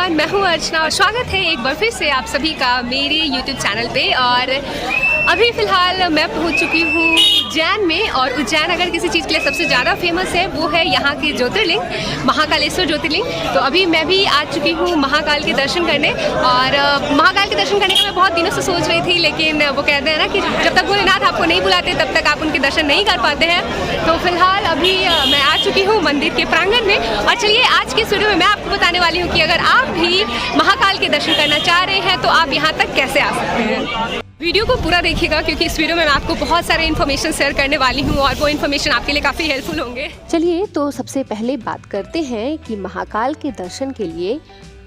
Everyone, मैं हूँ अर्चना और स्वागत है एक बार फिर से आप सभी का मेरे यूट्यूब चैनल पे। और अभी फ़िलहाल मैं पहुँच चुकी हूँ उज्जैन में। और उज्जैन अगर किसी चीज़ के लिए सबसे ज़्यादा फेमस है वो है यहाँ के ज्योतिर्लिंग, महाकालेश्वर ज्योतिर्लिंग। तो अभी मैं भी आ चुकी हूँ महाकाल के दर्शन करने। और महाकाल के दर्शन करने का मैं बहुत दिनों से सोच रही थी, लेकिन वो कहते हैं ना कि जब तक भोलेनाथ आपको नहीं बुलाते तब तक आप उनके दर्शन नहीं कर पाते हैं। तो फिलहाल अभी मैं आ चुकी हूँ मंदिर के प्रांगण में। और चलिए आज के इस वीडियो में मैं आपको बताने वाली हूँ कि अगर आप भी महाकाल के दर्शन करना चाह रहे हैं तो आप यहाँ तक कैसे आ सकते हैं। वीडियो को पूरा देखिएगा क्योंकि इस वीडियो में मैं आपको बहुत सारे इन्फॉर्मेशन शेयर करने वाली हूँ और वो इन्फॉर्मेशन आपके लिए काफ़ी हेल्पफुल होंगे। चलिए तो सबसे पहले बात करते हैं कि महाकाल के दर्शन के लिए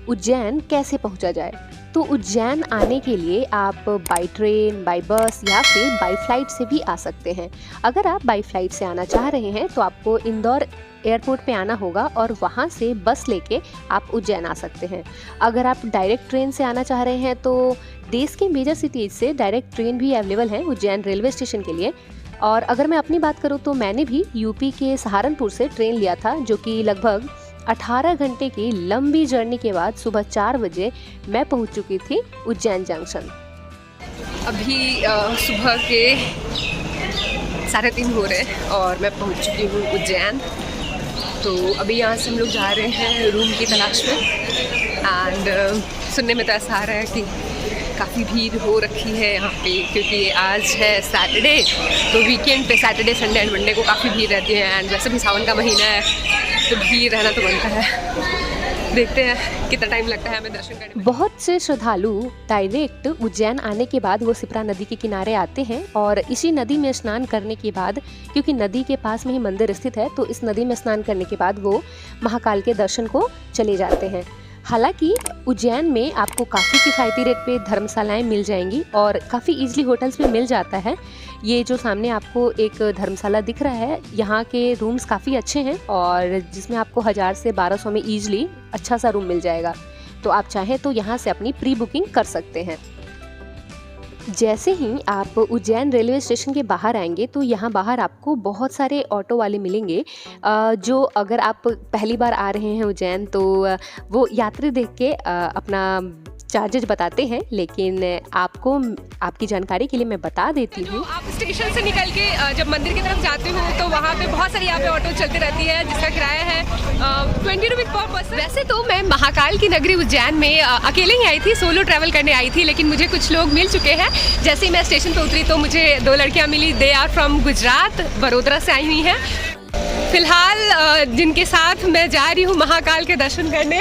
उज्जैन कैसे पहुँचा जाए। तो उज्जैन आने के लिए आप बाई ट्रेन, बाई बस या फिर बाई फ्लाइट से भी आ सकते हैं। अगर आप बाई फ्लाइट से आना चाह रहे हैं तो आपको इंदौर एयरपोर्ट पे आना होगा और वहाँ से बस लेके आप उज्जैन आ सकते हैं। अगर आप डायरेक्ट ट्रेन से आना चाह रहे हैं तो देश के मेजर सिटीज से डायरेक्ट ट्रेन भी अवेलेबल है उज्जैन रेलवे स्टेशन के लिए। और अगर मैं अपनी बात करूँ तो मैंने भी यूपी के सहारनपुर से ट्रेन लिया था, जो कि लगभग 18 घंटे की लंबी जर्नी के बाद सुबह 4 बजे मैं पहुंच चुकी थी उज्जैन जंक्शन। अभी सुबह के 3:30 हो रहे हैं और मैं पहुंच चुकी हूँ उज्जैन। तो अभी यहाँ से हम लोग जा रहे हैं रूम की तलाश में। एंड सुनने में तो ऐसा आ रहा है कि काफ़ी भीड़ हो रखी है यहाँ पे, क्योंकि आज है सैटरडे। तो वीकेंड पे सैटरडे, संडे एंड मंडे को काफ़ी भीड़ रहती है। एंड वैसे भी सावन का महीना है तो भीड़ रहना तो बनता है। देखते हैं कितना टाइम लगता है हमें दर्शन करने में। बहुत से श्रद्धालु डायरेक्ट उज्जैन आने के बाद वो सिप्रा नदी के किनारे आते हैं और इसी नदी में स्नान करने के बाद, क्योंकि नदी के पास में ही मंदिर स्थित है, तो इस नदी में स्नान करने के बाद वो महाकाल के दर्शन को चले जाते हैं। हालांकि उज्जैन में आपको काफ़ी किफ़ायती रेट पे धर्मशालाएं मिल जाएंगी और काफ़ी इजीली होटल्स में मिल जाता है। ये जो सामने आपको एक धर्मशाला दिख रहा है, यहाँ के रूम्स काफ़ी अच्छे हैं और जिसमें आपको 1000 से 1200 में ईजिली अच्छा सा रूम मिल जाएगा। तो आप चाहें तो यहाँ से अपनी प्री बुकिंग कर सकते हैं। जैसे ही आप उज्जैन रेलवे स्टेशन के बाहर आएंगे तो यहाँ बाहर आपको बहुत सारे ऑटो वाले मिलेंगे, जो अगर आप पहली बार आ रहे हैं उज्जैन तो वो यात्री देख के अपना चार्जेज बताते हैं। लेकिन आपको आपकी जानकारी के लिए मैं बता देती हूँ, आप स्टेशन से निकल के जब मंदिर की तरफ जाते हो तो वहाँ पे बहुत सारी यहाँ पे ऑटो चलती रहती है, जिसका किराया है 20 रुपये पर पर्सन। वैसे तो मैं महाकाल की नगरी उज्जैन में अकेले ही आई थी, सोलो ट्रैवल करने आई थी, लेकिन मुझे कुछ लोग मिल चुके हैं। जैसे ही मैं स्टेशन पर उतरी तो मुझे 2 लड़कियाँ मिली। दे आर फ्रॉम गुजरात, बड़ोदरा से आई हुई हैं। फिलहाल जिनके साथ मैं जा रही हूँ महाकाल के दर्शन करने।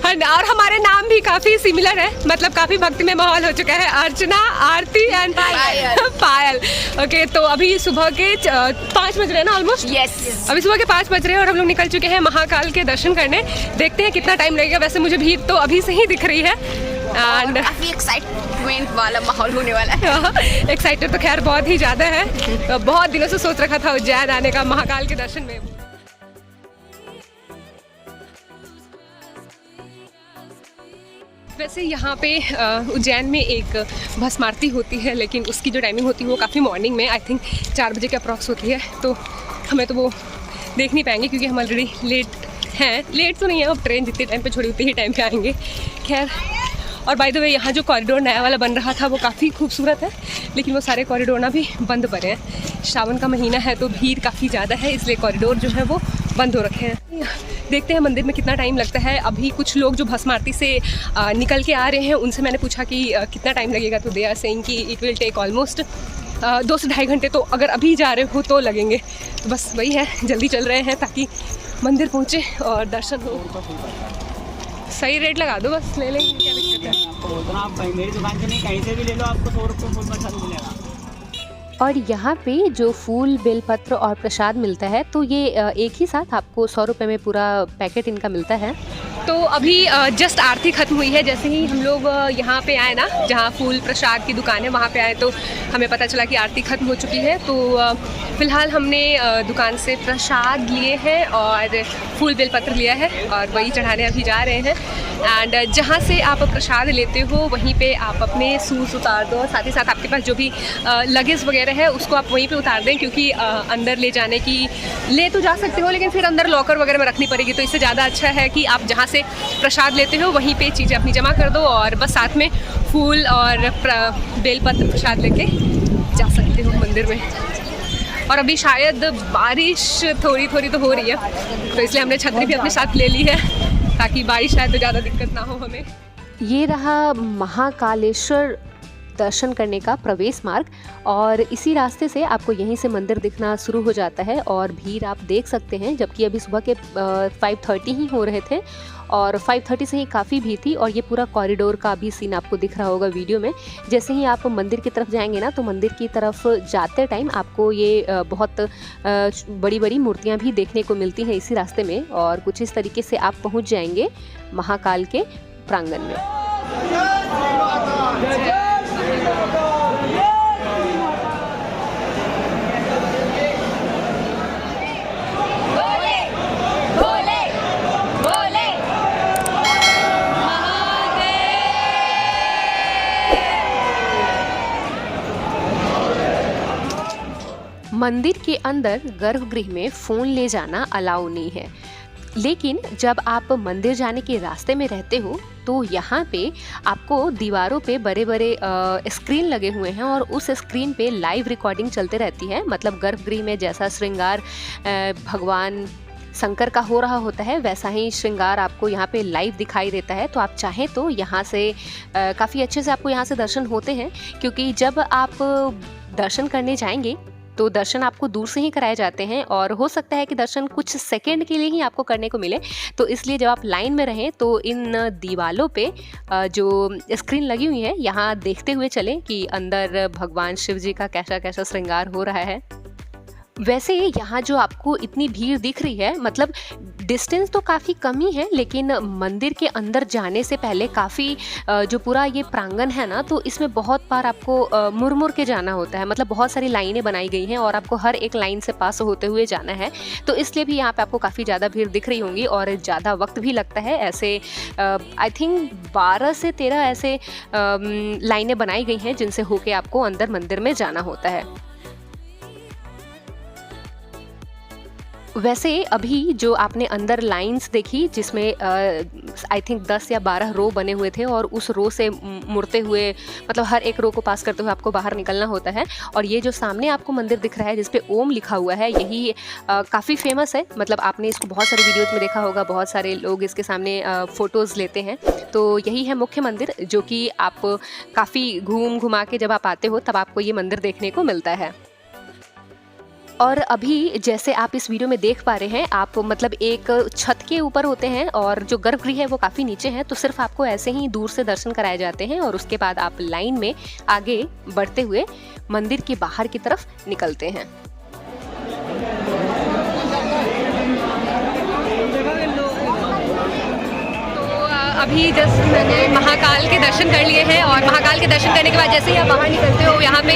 और हमारे नाम भी काफ़ी सिमिलर है, मतलब काफ़ी भक्ति में माहौल हो चुका है। अर्चना, आरती एंड पायल। ओके, तो अभी सुबह के 5 बज रहे हैं ना ऑलमोस्ट। यस, अभी सुबह के 5 बज रहे हैं और हम लोग निकल चुके हैं महाकाल के दर्शन करने। देखते हैं कितना टाइम लगेगा। वैसे मुझे भीड़ तो अभी से ही दिख रही है एंड काफ़ी एक्साइटमेंट वाला माहौल होने वाला है। एक्साइटेड तो खैर बहुत ही ज़्यादा है। बहुत दिनों से सोच रखा था उज्जैन आने का महाकाल के दर्शन में। वैसे यहाँ पे उज्जैन में एक भस्म आरती होती है, लेकिन उसकी जो टाइमिंग होती है वो काफ़ी मॉर्निंग में, आई थिंक 4 बजे के अप्रॉक्स होती है। तो हमें तो वो देख नहीं पाएंगे क्योंकि हम ऑलरेडी लेट हैं। लेट तो नहीं है, अब ट्रेन जितने टाइम पे छोड़ी उतने ही टाइम पे आएंगे। खैर, और बाय द वे यहाँ जो कॉरिडोर नया वाला बन रहा था वो काफ़ी खूबसूरत है, लेकिन वो सारे कॉरिडोर ना भी बंद पड़े हैं। श्रावण का महीना है तो भीड़ काफ़ी ज़्यादा है, इसलिए कॉरिडोर जो है वो बंद हो रखे हैं। देखते हैं मंदिर में कितना टाइम लगता है। अभी कुछ लोग जो भस्म आरती से निकल के आ रहे हैं उनसे मैंने पूछा कि कितना टाइम लगेगा, तो दे आर सेइंग कि इट विल टेक ऑलमोस्ट 2 से 2.5 घंटे। तो अगर अभी जा रहे हो तो लगेंगे। तो बस वही है, जल्दी चल रहे हैं ताकि मंदिर पहुँचे और दर्शन हो। सही रेट लगा दो, बस ले लेंगे, क्या दिक्कत है। आप मेरी दुकान से नहीं, कहीं से भी ले लो, आपको 100 रुपये फूल प्रसाद मिलेगा। और यहाँ पे जो फूल, बेलपत्र और प्रसाद मिलता है तो ये एक ही साथ आपको 100 रुपये में पूरा पैकेट इनका मिलता है। तो अभी जस्ट आरती खत्म हुई है। जैसे ही हम लोग यहाँ पे आए ना, जहाँ फूल प्रसाद की दुकान है वहाँ पे आए तो हमें पता चला कि आरती खत्म हो चुकी है। तो फ़िलहाल हमने दुकान से प्रसाद लिए हैं और फूल बेलपत्र लिया है और वही चढ़ाने अभी जा रहे हैं। एंड जहाँ से आप प्रसाद लेते हो वहीं पे आप अपने शूज़ उतार दो, साथ ही साथ आपके पास जो भी लगेज वगैरह है उसको आप वहीं पे उतार दें, क्योंकि अंदर ले जाने की ले तो जा सकते हो लेकिन फिर अंदर लॉकर वगैरह में रखनी पड़ेगी। तो इससे ज़्यादा अच्छा है कि आप जहाँ से प्रसाद लेते हो वहीं पे चीज़ें अपनी जमा कर दो और बस साथ में फूल और बेलपत्र प्रसाद लेके जा सकते हो मंदिर में। और अभी शायद बारिश थोड़ी थोड़ी तो हो रही है, तो इसलिए हमने छतरी भी अपने साथ ले ली है ताकि बारिश आए तो ज़्यादा दिक्कत ना हो हमें। ये रहा महाकालेश्वर दर्शन करने का प्रवेश मार्ग और इसी रास्ते से आपको यहीं से मंदिर दिखना शुरू हो जाता है और भीड़ आप देख सकते हैं, जबकि अभी सुबह के 5:30 ही हो रहे थे और 5:30 से ही काफ़ी भीड़ थी। और ये पूरा कॉरिडोर का भी सीन आपको दिख रहा होगा वीडियो में। जैसे ही आप मंदिर की तरफ जाएंगे ना, तो मंदिर की तरफ जाते टाइम आपको ये बहुत बड़ी बड़ी मूर्तियाँ भी देखने को मिलती हैं इसी रास्ते में और कुछ इस तरीके से आप पहुँच जाएंगे महाकाल के प्रांगण में। मंदिर के अंदर गर्भगृह में फ़ोन ले जाना अलाउ नहीं है, लेकिन जब आप मंदिर जाने के रास्ते में रहते हो तो यहाँ पे आपको दीवारों पे बड़े बड़े स्क्रीन लगे हुए हैं और उस स्क्रीन पे लाइव रिकॉर्डिंग चलते रहती है। मतलब गर्भगृह में जैसा श्रृंगार भगवान शंकर का हो रहा होता है वैसा ही श्रृंगार आपको यहाँ पे लाइव दिखाई देता है। तो आप चाहें तो यहाँ से काफ़ी अच्छे से आपको यहाँ से दर्शन होते हैं, क्योंकि जब आप दर्शन करने जाएंगे तो दर्शन आपको दूर से ही कराए जाते हैं और हो सकता है कि दर्शन कुछ सेकंड के लिए ही आपको करने को मिले। तो इसलिए जब आप लाइन में रहें तो इन दीवालों पे जो स्क्रीन लगी हुई है यहाँ देखते हुए चलें कि अंदर भगवान शिव जी का कैसा कैसा श्रृंगार हो रहा है। वैसे यहाँ जो आपको इतनी भीड़ दिख रही है, मतलब डिस्टेंस तो काफ़ी कम ही है, लेकिन मंदिर के अंदर जाने से पहले काफ़ी जो पूरा ये प्रांगण है ना, तो इसमें बहुत बार आपको मुड़ के जाना होता है। मतलब बहुत सारी लाइनें बनाई गई हैं और आपको हर एक लाइन से पास होते हुए जाना है। तो इसलिए भी यहाँ पे आपको काफ़ी ज़्यादा भीड़ दिख रही होंगी और ज़्यादा वक्त भी लगता है। ऐसे आई थिंक 12 से 13 ऐसे लाइनें बनाई गई हैं जिनसे होके आपको अंदर मंदिर में जाना होता है। वैसे अभी जो आपने अंदर लाइंस देखी जिसमें आई थिंक 10 या 12 रो बने हुए थे और उस रो से मुड़ते हुए, मतलब हर एक रो को पास करते हुए आपको बाहर निकलना होता है। और ये जो सामने आपको मंदिर दिख रहा है जिस पे ओम लिखा हुआ है, यही काफ़ी फेमस है। मतलब आपने इसको बहुत सारे वीडियोज़ में देखा होगा, बहुत सारे लोग इसके सामने फ़ोटोज़ लेते हैं। तो यही है मुख्य मंदिर, जो कि आप काफ़ी घूम घुमा के जब आप आते हो तब आपको ये मंदिर देखने को मिलता है। और अभी जैसे आप इस वीडियो में देख पा रहे हैं, आप मतलब एक छत के ऊपर होते हैं और जो गर्भगृह है वो काफ़ी नीचे है। तो सिर्फ आपको ऐसे ही दूर से दर्शन कराए जाते हैं और उसके बाद आप लाइन में आगे बढ़ते हुए मंदिर के बाहर की तरफ निकलते हैं। अभी जस्ट मैंने महाकाल के दर्शन कर लिए हैं और महाकाल के दर्शन करने के बाद जैसे ही आप बाहर निकलते हो, यहाँ पे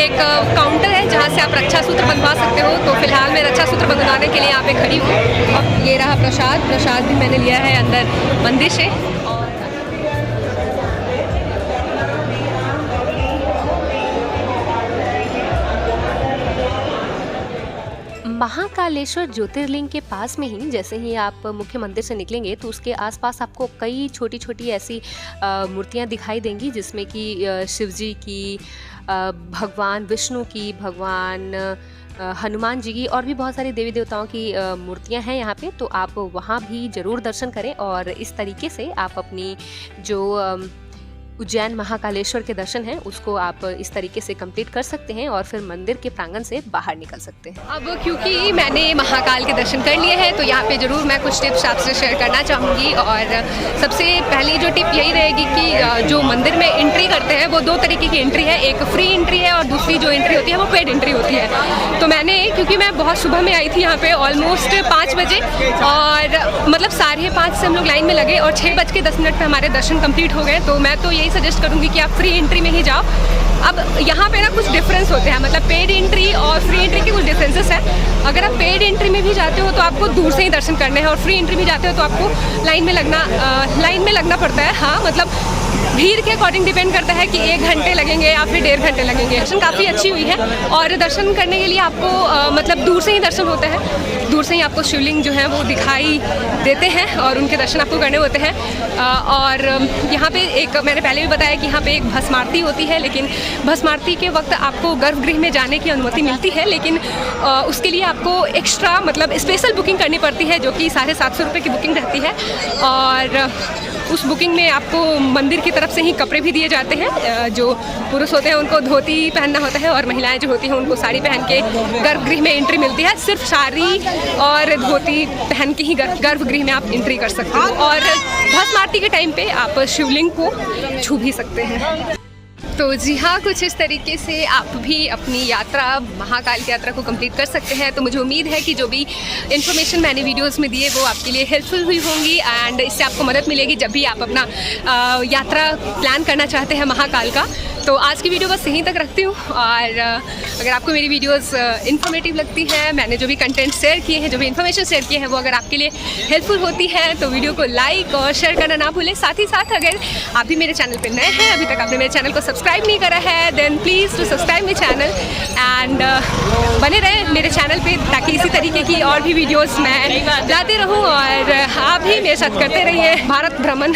एक काउंटर है जहाँ से आप रक्षा सूत्र बंधवा सकते हो। तो फिलहाल मैं रक्षा सूत्र बंधवाने के लिए यहाँ पे खड़ी हूँ। अब ये रहा प्रसाद भी मैंने लिया है अंदर मंदिर से। महाकालेश्वर ज्योतिर्लिंग के पास में ही जैसे ही आप मुख्य मंदिर से निकलेंगे तो उसके आसपास आपको कई छोटी छोटी ऐसी मूर्तियां दिखाई देंगी, जिसमें कि शिव जी की, भगवान विष्णु की, भगवान हनुमान जी की और भी बहुत सारी देवी देवताओं की मूर्तियां हैं यहाँ पे। तो आप वहाँ भी ज़रूर दर्शन करें और इस तरीके से आप अपनी जो उज्जैन महाकालेश्वर के दर्शन हैं उसको आप इस तरीके से कंप्लीट कर सकते हैं और फिर मंदिर के प्रांगण से बाहर निकल सकते हैं। अब क्योंकि मैंने महाकाल के दर्शन कर लिए हैं तो यहाँ पे ज़रूर मैं कुछ टिप्स आपसे शेयर करना चाहूँगी। और सबसे पहली जो टिप यही रहेगी कि जो मंदिर में एंट्री करते हैं वो दो तरीके की एंट्री है, एक फ्री एंट्री है और दूसरी जो एंट्री होती है वो पेड एंट्री होती है। तो मैंने, क्योंकि मैं बहुत सुबह में आई थी यहाँ पे ऑलमोस्ट 5 बजे, और मतलब 5:30 से हम लोग लाइन में लगे और 6:10 पे हमारे दर्शन कंप्लीट हो गए। तो मैं तो यही सजेस्ट करूँगी कि आप फ्री एंट्री में ही जाओ। अब यहाँ पे ना कुछ डिफरेंस होते हैं, मतलब पेड एंट्री और फ्री एंट्री के कुछ डिफरेंसेस हैं। अगर आप पेड एंट्री में भी जाते हो तो आपको दूर से ही दर्शन करने हैं और फ्री एंट्री में जाते हो तो आपको लाइन में लगना पड़ता है। हाँ, मतलब भीड़ के अकॉर्डिंग डिपेंड करता है कि 1 घंटे लगेंगे या फिर 1.5 घंटे लगेंगे। दर्शन काफ़ी अच्छी हुई है और दर्शन करने के लिए आपको मतलब दूर से ही दर्शन होते हैं, दूर से ही आपको शिवलिंग जो है वो दिखाई देते हैं और उनके दर्शन आपको करने होते हैं। और यहाँ पे एक, मैंने पहले भी बताया कि यहाँ पे एक भस्म आरती होती है, लेकिन भस्म आरती के वक्त आपको गर्भगृह में जाने की अनुमति मिलती है, लेकिन उसके लिए आपको एक्स्ट्रा मतलब स्पेशल बुकिंग करनी पड़ती है, जो कि 750 रुपये की बुकिंग रहती है। और उस बुकिंग में आपको मंदिर की तरफ से ही कपड़े भी दिए जाते हैं। जो पुरुष होते हैं उनको धोती पहनना होता है और महिलाएं जो होती हैं उनको साड़ी पहन के गर्भगृह में एंट्री मिलती है। सिर्फ साड़ी और धोती पहन के ही गर्भगृह में आप एंट्री कर सकते हो। और भस्म आरती के टाइम पे आप शिवलिंग को छू भी सकते हैं। तो जी हाँ, कुछ इस तरीके से आप भी अपनी यात्रा, महाकाल की यात्रा को कंप्लीट कर सकते हैं। तो मुझे उम्मीद है कि जो भी इन्फॉर्मेशन मैंने वीडियोस में दिए वो आपके लिए हेल्पफुल हुई होंगी एंड इससे आपको मदद मिलेगी जब भी आप अपना यात्रा प्लान करना चाहते हैं महाकाल का। तो आज की वीडियो बस यहीं तक रखती हूँ। और अगर आपको मेरी वीडियोस इन्फॉर्मेटिव लगती हैं, मैंने जो भी कंटेंट शेयर किए हैं, जो भी इन्फॉर्मेशन शेयर किए हैं, वो अगर आपके लिए हेल्पफुल होती है तो वीडियो को लाइक और शेयर करना ना भूलें। साथ ही साथ अगर आप भी मेरे चैनल पर नए हैं, अभी तक आपने मेरे चैनल को सब्सक्राइब नहीं करा है, then please to subscribe my channel and बने रहें मेरे चैनल पे ताकि इसी तरीके की और भी वीडियोस मैं लाते रहूं और आप भी मेरे साथ करते रहिए भारत भ्रमण।